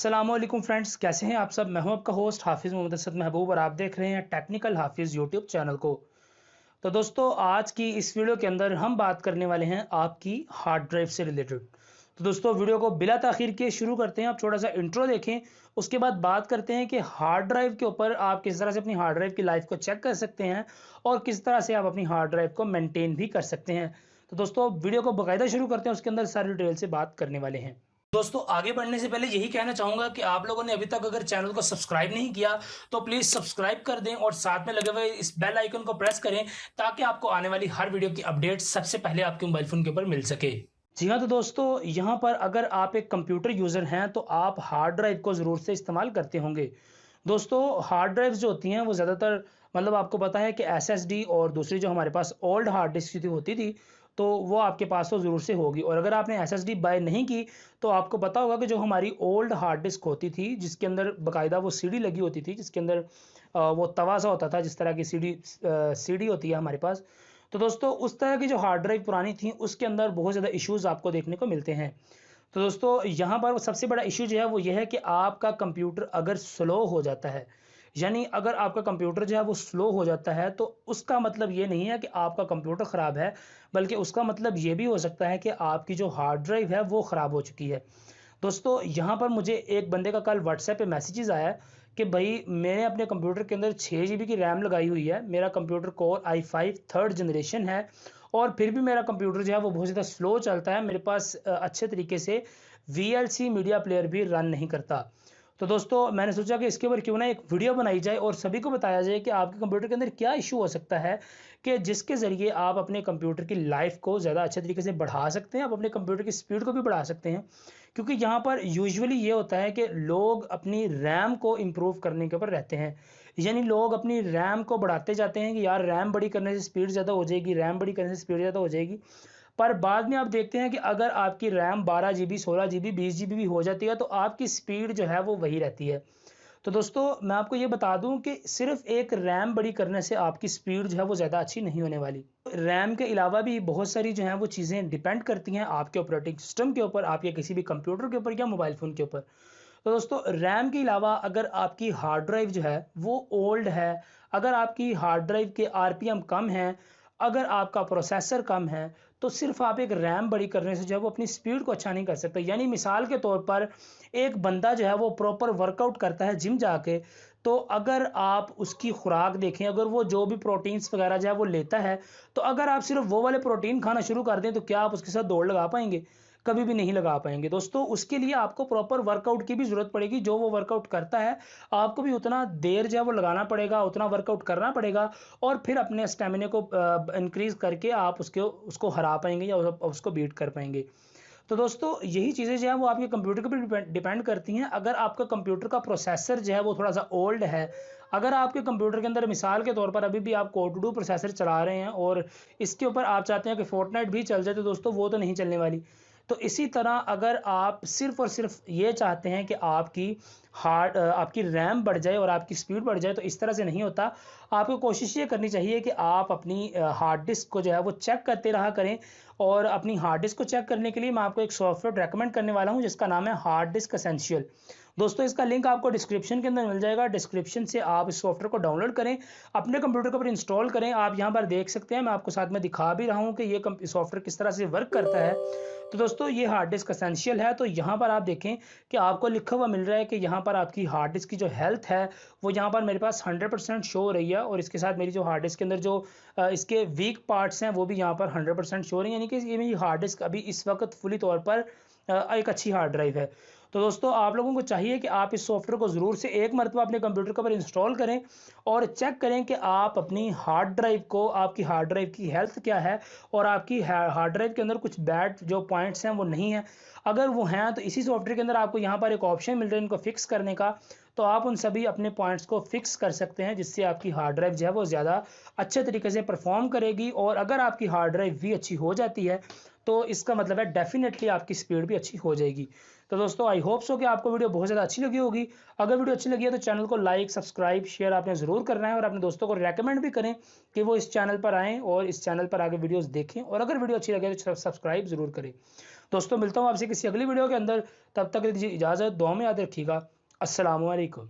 अस्सलामुअलैकुम फ्रेंड्स, कैसे हैं आप सब। मैं हूं आपका होस्ट हाफिज़ मोहम्मद असद महबूब और आप देख रहे हैं टेक्निकल हाफिज़ यूट्यूब चैनल को। तो दोस्तों, आज की इस वीडियो के अंदर हम बात करने वाले हैं आपकी हार्ड ड्राइव से रिलेटेड। तो दोस्तों, वीडियो को बिला ताखीर के शुरू करते हैं। आप थोड़ा सा इंट्रो देखें, उसके बाद बात करते हैं कि हार्ड ड्राइव के ऊपर आप किस तरह से अपनी हार्ड ड्राइव की लाइफ को चेक कर सकते हैं और किस तरह से आप अपनी हार्ड ड्राइव को मेनटेन भी कर सकते हैं। तो दोस्तों, वीडियो को बाकायदा शुरू करते हैं, उसके अंदर सारी डिटेल से बात करने वाले हैं। दोस्तों, आगे बढ़ने से पहले यही कहना चाहूंगा कि आप लोगों ने अभी तक अगर चैनल को सब्सक्राइब नहीं किया तो प्लीज सब्सक्राइब कर दें और साथ में लगे हुए इस बेल आइकन को प्रेस करें ताकि आपको आने वाली हर वीडियो की अपडेट सबसे पहले आपके मोबाइल फोन के ऊपर मिल सके। जी हाँ, तो दोस्तों, यहाँ पर अगर आप एक कंप्यूटर यूजर हैं तो आप हार्ड ड्राइव को जरूर से इस्तेमाल करते होंगे। दोस्तों, हार्ड ड्राइव्स जो होती हैं वो ज़्यादातर आपको पता है कि एसएसडी और दूसरी जो हमारे पास ओल्ड हार्ड डिस्क होती थी तो वो आपके पास तो ज़रूर से होगी। और अगर आपने एसएसडी बाय नहीं की तो आपको पता होगा कि जो हमारी ओल्ड हार्ड डिस्क होती थी जिसके अंदर बाकायदा वो सीडी लगी होती थी, जिसके अंदर वो तवा सा होता था, जिस तरह की सीडी होती है हमारे पास। तो दोस्तों, उस तरह की जो हार्ड ड्राइव पुरानी थी उसके अंदर बहुत ज़्यादा इश्यूज़ आपको देखने को मिलते हैं। तो दोस्तों, यहाँ पर सबसे बड़ा इशू जो है वो ये है कि आपका कंप्यूटर अगर स्लो हो जाता है, यानी अगर आपका कंप्यूटर जो है वो स्लो हो जाता है तो उसका मतलब ये नहीं है कि आपका कंप्यूटर ख़राब है, बल्कि उसका मतलब ये भी हो सकता है कि आपकी जो हार्ड ड्राइव है वो ख़राब हो चुकी है। दोस्तों, यहाँ पर मुझे एक बंदे का कल व्हाट्सएप पे मैसेजेस आया कि भाई मैंने अपने कंप्यूटर के अंदर 6 GB की रैम लगाई हुई है, मेरा computer core i5 third generation है और फिर भी मेरा कंप्यूटर जो है वो बहुत ज़्यादा स्लो चलता है, मेरे पास अच्छे तरीके से VLC मीडिया प्लेयर भी रन नहीं करता। तो दोस्तों, मैंने सोचा कि इसके ऊपर क्यों ना एक वीडियो बनाई जाए और सभी को बताया जाए कि आपके कंप्यूटर के अंदर क्या इशू हो सकता है कि जिसके ज़रिए आप अपने कंप्यूटर की लाइफ को ज़्यादा अच्छे तरीके से बढ़ा सकते हैं, आप अपने कंप्यूटर की स्पीड को भी बढ़ा सकते हैं। क्योंकि यहाँ पर यूजुअली ये होता है कि लोग अपनी रैम को इम्प्रूव करने के ऊपर रहते हैं, यानी लोग अपनी रैम को बढ़ाते जाते हैं कि यार रैम बड़ी करने से स्पीड ज़्यादा हो जाएगी, रैम बड़ी करने से स्पीड ज़्यादा हो जाएगी। पर बाद में आप देखते हैं कि अगर आपकी रैम 12 GB 16 GB 20 GB भी हो जाती है तो आपकी स्पीड जो है वो वही रहती है। तो दोस्तों, मैं आपको ये बता दूं कि सिर्फ एक रैम बड़ी करने से आपकी स्पीड जो है वो ज़्यादा अच्छी नहीं होने वाली। रैम के अलावा भी बहुत सारी जो है वो चीज़ें डिपेंड करती हैं आपके ऑपरेटिंग सिस्टम के ऊपर, आपके किसी भी कंप्यूटर के ऊपर या मोबाइल फ़ोन के ऊपर। तो दोस्तों, रैम के अलावा अगर आपकी हार्ड ड्राइव जो है वो ओल्ड है, अगर आपकी हार्ड ड्राइव के RPM कम हैं, अगर आपका प्रोसेसर कम है, तो सिर्फ आप एक रैम बड़ी करने से जो है वो अपनी स्पीड को अच्छा नहीं कर सकते। यानी मिसाल के तौर पर एक बंदा जो है वो प्रॉपर वर्कआउट करता है जिम जाके, तो अगर आप उसकी खुराक देखें, अगर वो जो भी प्रोटीन्स वगैरह जो है वो लेता है, तो अगर आप सिर्फ वो वाले प्रोटीन खाना शुरू कर दें तो क्या आप उसके साथ दौड़ लगा पाएंगे? कभी भी नहीं लगा पाएंगे। दोस्तों, उसके लिए आपको प्रॉपर वर्कआउट की भी ज़रूरत पड़ेगी। जो वो वर्कआउट करता है आपको भी उतना देर जो है वो लगाना पड़ेगा, उतना वर्कआउट करना पड़ेगा और फिर अपने स्टेमिना को इंक्रीज़ करके आप उसको हरा पाएंगे या उसको बीट कर पाएंगे। तो दोस्तों, यही चीज़ें जो है वो आपके कंप्यूटर के ऊपर डिपेंड करती हैं। अगर आपका कंप्यूटर का प्रोसेसर जो है वो थोड़ा सा ओल्ड है, अगर आपके कंप्यूटर के अंदर मिसाल के तौर पर अभी भी आप कोर टू डू प्रोसेसर चला रहे हैं और इसके ऊपर आप चाहते हैं कि फोर्टनाइट भी चल जाए, तो दोस्तों वो तो नहीं चलने वाली। तो इसी तरह अगर आप सिर्फ और सिर्फ ये चाहते हैं कि आपकी रैम बढ़ जाए और आपकी स्पीड बढ़ जाए, तो इस तरह से नहीं होता। आपको कोशिश ये करनी चाहिए कि आप अपनी हार्ड डिस्क को जो है वो चेक करते रहा करें। और अपनी हार्ड डिस्क को चेक करने के लिए मैं आपको एक सॉफ्टवेयर रेकमेंड करने वाला हूं जिसका नाम है हार्ड डिस्क एसेंशियल। दोस्तों, इसका लिंक आपको डिस्क्रिप्शन के अंदर मिल जाएगा। डिस्क्रिप्शन से आप इस सॉफ्टवेयर को डाउनलोड करें, अपने कंप्यूटर के ऊपर इंस्टॉल करें। आप यहाँ पर देख सकते हैं, मैं आपको साथ में दिखा भी रहा हूँ कि ये सॉफ्टवेयर किस तरह से वर्क करता है। तो दोस्तों, ये हार्ड डिस्क एसेंशियल है। तो यहाँ पर आप देखें कि आपको लिखा हुआ मिल रहा है कि यहाँ पर आपकी हार्ड डिस्क की जो हेल्थ है वो यहाँ पर मेरे पास 100% शो हो रही है और इसके साथ मेरी जो हार्ड डिस्क के अंदर जो इसके वीक पार्ट्स हैं वो भी यहाँ पर 100% शो हो रही है, यानी कि ये मेरी हार्ड डिस्क अभी इस वक्त फुली तौर पर एक अच्छी हार्ड ड्राइव है। तो दोस्तों, आप लोगों को चाहिए कि आप इस सॉफ्टवेयर को ज़रूर से एक मरतबा अपने कंप्यूटर के ऊपर इंस्टॉल करें और चेक करें कि आप अपनी हार्ड ड्राइव को, आपकी हार्ड ड्राइव की हेल्थ क्या है और आपकी हार्ड ड्राइव के अंदर कुछ बैड जो पॉइंट्स हैं वो नहीं है। अगर वो हैं तो इसी सॉफ्टवेयर के अंदर आपको यहाँ पर एक ऑप्शन मिल रहा है इनको फिक्स करने का, तो आप उन सभी अपने पॉइंट्स को फिक्स कर सकते हैं जिससे आपकी हार्ड ड्राइव जो है वो ज़्यादा अच्छे तरीके से परफॉर्म करेगी। और अगर आपकी हार्ड ड्राइव भी अच्छी हो जाती है तो इसका मतलब है डेफिनेटली आपकी स्पीड भी अच्छी हो जाएगी। तो दोस्तों आई होप सो कि आपको वीडियो बहुत ज़्यादा अच्छी लगी होगी। अगर वीडियो अच्छी लगी है तो चैनल को लाइक सब्सक्राइब शेयर आपने ज़रूर करना है और अपने दोस्तों को रेकमेंड भी करें कि वो इस चैनल पर आएँ और इस चैनल पर आगे वीडियोज़ देखें, और अगर वीडियो अच्छी लगे तो सब्सक्राइब ज़रूर करें। दोस्तों मिलता हूँ आपसे किसी अगली वीडियो के अंदर, तब तक दीजिए इजाज़त, दुआ में याद रखिएगा। अस्सलामु अलैकुम।